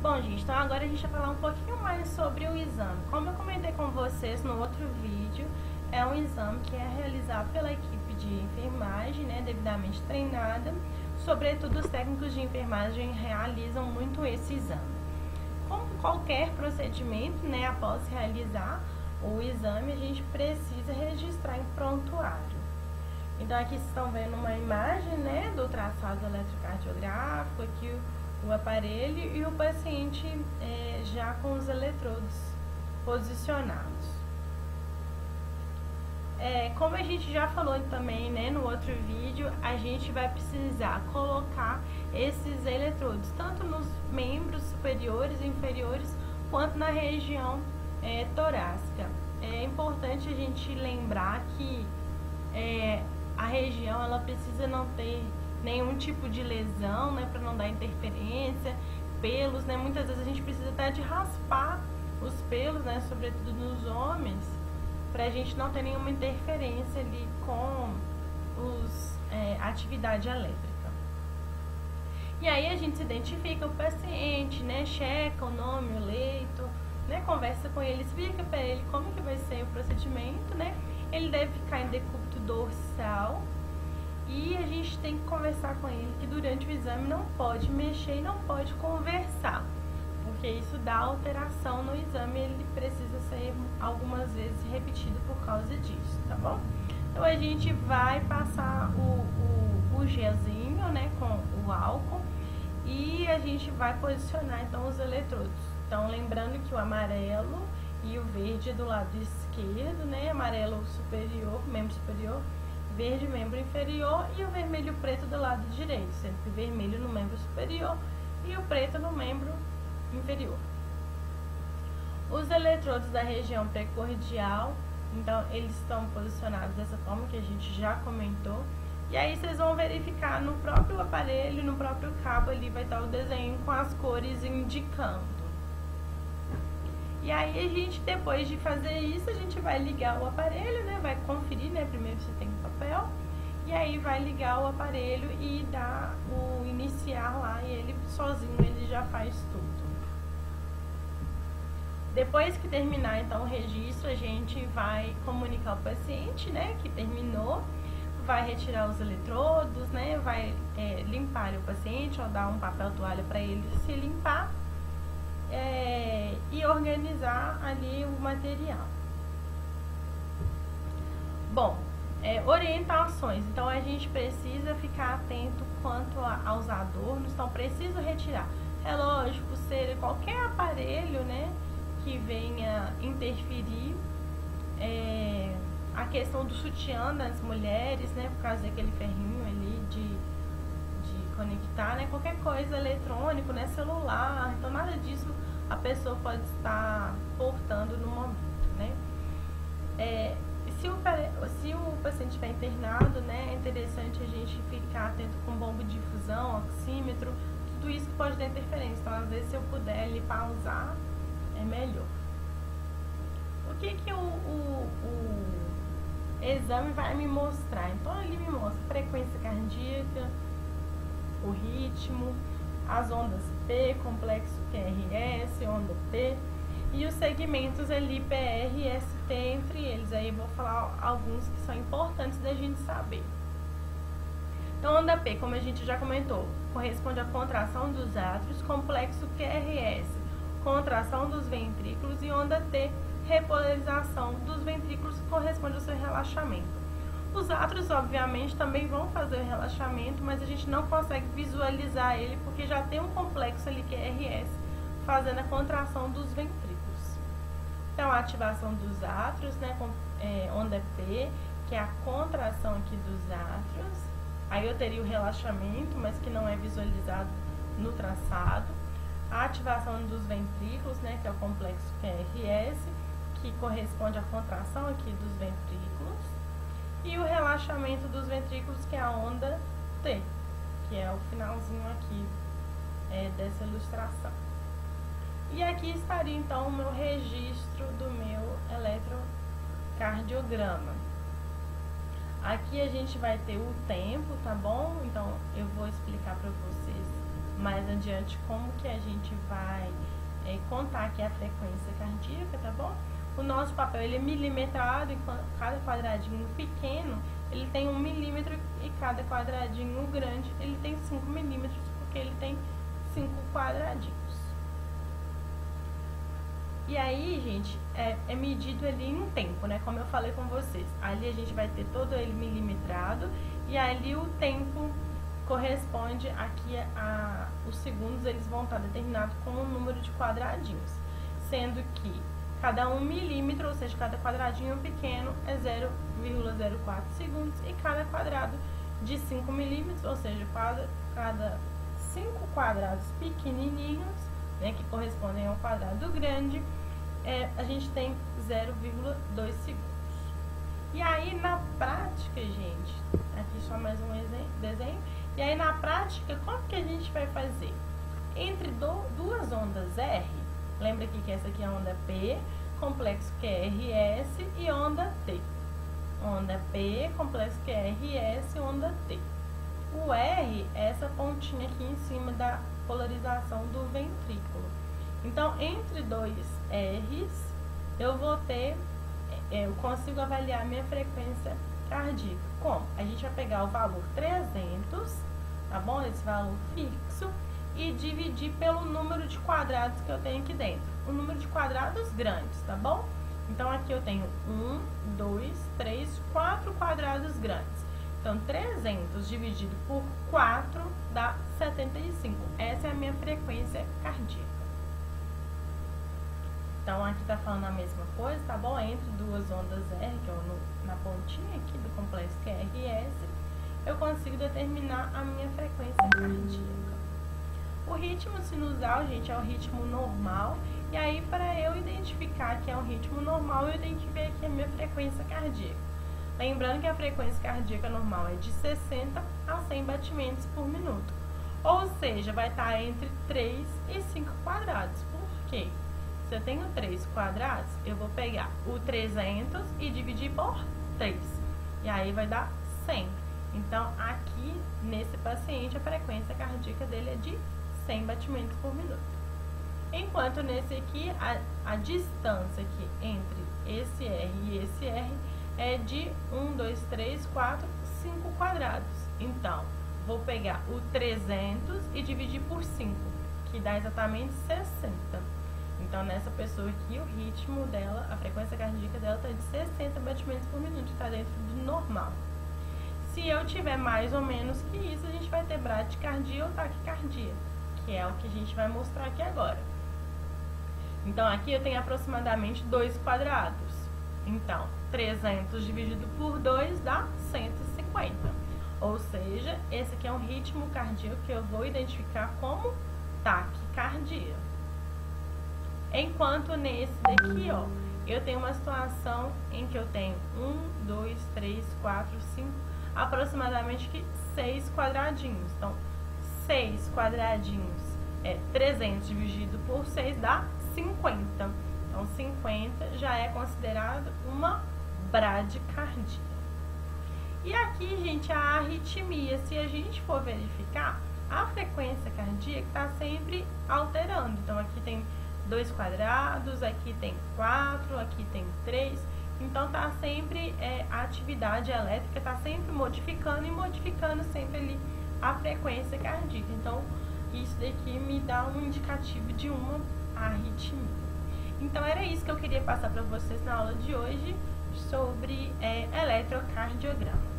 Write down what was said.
Bom, gente, então agora a gente vai falar um pouquinho mais sobre o exame. Como eu comentei com vocês no outro vídeo, é um exame que é realizado pela equipe de enfermagem, né, devidamente treinada. Sobretudo, os técnicos de enfermagem realizam muito esse exame. Como qualquer procedimento, né, após realizar o exame, a gente precisa registrar em prontuário. Então, aqui vocês estão vendo uma imagem, né, do traçado eletrocardiográfico, aqui o aparelho e o paciente já com os eletrodos posicionados. Como a gente já falou também, né, no outro vídeo, a gente vai precisar colocar esses eletrodos tanto nos membros superiores e inferiores quanto na região torácica. É importante a gente lembrar que a região ela precisa não ter nenhum tipo de lesão, né, para não dar interferência, pelos, né, muitas vezes a gente precisa até de raspar os pelos, né, sobretudo nos homens, para a gente não ter nenhuma interferência ali com a atividade elétrica. E aí a gente se identifica o paciente, né, checa o nome, o leito, né, conversa com ele, explica para ele como que vai ser o procedimento, né, ele deve ficar em decúbito dorsal. E a gente tem que conversar com ele que durante o exame não pode mexer e não pode conversar, porque isso dá alteração no exame e ele precisa ser algumas vezes repetido por causa disso, tá bom? Então a gente vai passar o gelzinho, né, com o álcool e a gente vai posicionar então os eletrodos. Então lembrando que o amarelo e o verde é do lado esquerdo, né, amarelo superior, membro superior, verde membro inferior e o vermelho preto do lado direito, sendo que o vermelho no membro superior e o preto no membro inferior. Os eletrodos da região precordial, então eles estão posicionados dessa forma que a gente já comentou, e aí vocês vão verificar no próprio aparelho, no próprio cabo ali vai estar o desenho com as cores indicando. E aí a gente, depois de fazer isso, a gente vai ligar o aparelho, né? Vai conferir, né? Primeiro você tem o papel. E aí vai ligar o aparelho e dar o iniciar lá e ele sozinho, ele já faz tudo. Depois que terminar, então, o registro, a gente vai comunicar ao paciente, né? Que terminou. Vai retirar os eletrodos, né? Vai limpar o paciente ou dar um papel toalha para ele se limpar. E organizar ali o material. Bom, orientações. Então a gente precisa ficar atento quanto aos adornos. Então preciso retirar relógio, pulseira, qualquer aparelho, né, que venha interferir. A questão do sutiã das mulheres, né, por causa daquele ferrinho ali de conectar, né, qualquer coisa eletrônico, né, celular, então nada disso a pessoa pode estar portando no momento, né. Se o paciente estiver internado, né, é interessante a gente ficar atento com bomba de difusão, oxímetro, tudo isso que pode dar interferência, então às vezes se eu puder ali pausar, é melhor. O que o exame vai me mostrar? Então ele me mostra frequência cardíaca, o ritmo, as ondas P, complexo QRS, onda P e os segmentos ali PR e ST entre eles. Aí eu vou falar alguns que são importantes da gente saber. Então, onda P, como a gente já comentou, corresponde à contração dos átrios, complexo QRS, contração dos ventrículos e onda T, repolarização dos ventrículos, que corresponde ao seu relaxamento. Os átrios, obviamente, também vão fazer o relaxamento, mas a gente não consegue visualizar ele porque já tem um complexo ali que é RS, fazendo a contração dos ventrículos. Então, a ativação dos átrios, né, com onda P, que é a contração aqui dos átrios. Aí eu teria o relaxamento, mas que não é visualizado no traçado. A ativação dos ventrículos, né, que é o complexo QRS, que corresponde à contração aqui dos ventrículos. E o relaxamento dos ventrículos, que é a onda T, que é o finalzinho aqui dessa ilustração. E aqui estaria então o meu registro do meu eletrocardiograma. Aqui a gente vai ter o tempo, tá bom? Então eu vou explicar para vocês mais adiante como que a gente vai contar aqui a frequência cardíaca, tá bom? O nosso papel ele é milimetrado, e cada quadradinho pequeno ele tem 1 milímetro e cada quadradinho grande ele tem 5 milímetros, porque ele tem 5 quadradinhos. E aí, gente, é medido ali em tempo, né? Como eu falei com vocês. Ali a gente vai ter todo ele milimetrado e ali o tempo corresponde aqui os segundos, eles vão estar determinados com um número de quadradinhos, sendo que cada 1 milímetro, ou seja, cada quadradinho pequeno é 0,04 segundos e cada quadrado de 5 milímetros, ou seja, cada 5 quadrados pequenininhos, né, que correspondem ao quadrado grande, a gente tem 0,2 segundos. E aí na prática, gente, aqui só mais um desenho, e aí na prática, como que a gente vai fazer? Entre duas ondas R, lembra aqui que essa aqui é a onda P, complexo QRS e onda T. Onda P, complexo QRS e onda T. O R é essa pontinha aqui em cima da polarização do ventrículo. Então, entre dois R's, eu consigo avaliar a minha frequência cardíaca. Como? A gente vai pegar o valor 300, tá bom? Esse valor fixo, e dividir pelo número de quadrados que eu tenho aqui dentro. O número de quadrados grandes, tá bom? Então, aqui eu tenho 1, 2, 3, 4 quadrados grandes. Então, 300 dividido por 4 dá 75. Essa é a minha frequência cardíaca. Então, aqui tá falando a mesma coisa, tá bom? Entre duas ondas R, que é na pontinha aqui do complexo QRS, eu consigo determinar a minha frequência cardíaca. O ritmo sinusal, gente, é o ritmo normal. E aí, para eu identificar que é um ritmo normal, eu tenho que ver aqui a minha frequência cardíaca. Lembrando que a frequência cardíaca normal é de 60 a 100 batimentos por minuto. Ou seja, vai estar entre 3 e 5 quadrados. Por quê? Se eu tenho 3 quadrados, eu vou pegar o 300 e dividir por 3. E aí vai dar 100. Então, aqui, nesse paciente, a frequência cardíaca dele é de 100 batimentos por minuto. Enquanto nesse aqui, a distância aqui entre esse R e esse R é de 1, 2, 3, 4, 5 quadrados. Então, vou pegar o 300 e dividir por 5, que dá exatamente 60. Então, nessa pessoa aqui, o ritmo dela, a frequência cardíaca dela está de 60 batimentos por minuto, está dentro do normal. Se eu tiver mais ou menos que isso, a gente vai ter bradicardia ou taquicardia, que é o que a gente vai mostrar aqui agora. Então, aqui eu tenho aproximadamente 2 quadrados. Então, 300 dividido por 2 dá 150. Ou seja, esse aqui é um ritmo cardíaco que eu vou identificar como taquicardia. Enquanto nesse daqui, ó, eu tenho uma situação em que eu tenho 1, 2, 3, 4, 5, aproximadamente 6 quadradinhos. Então, 6 quadradinhos 300 dividido por 6 dá 50. Então, 50 já é considerado uma bradicardia. E aqui, gente, a arritmia, se a gente for verificar, a frequência cardíaca está sempre alterando. Então, aqui tem 2 quadrados, aqui tem 4, aqui tem 3. Então, tá sempre, a atividade elétrica está sempre modificando e modificando sempre ali a frequência cardíaca. Então, isso daqui me dá um indicativo de uma arritmia. Então, era isso que eu queria passar para vocês na aula de hoje sobre eletrocardiograma.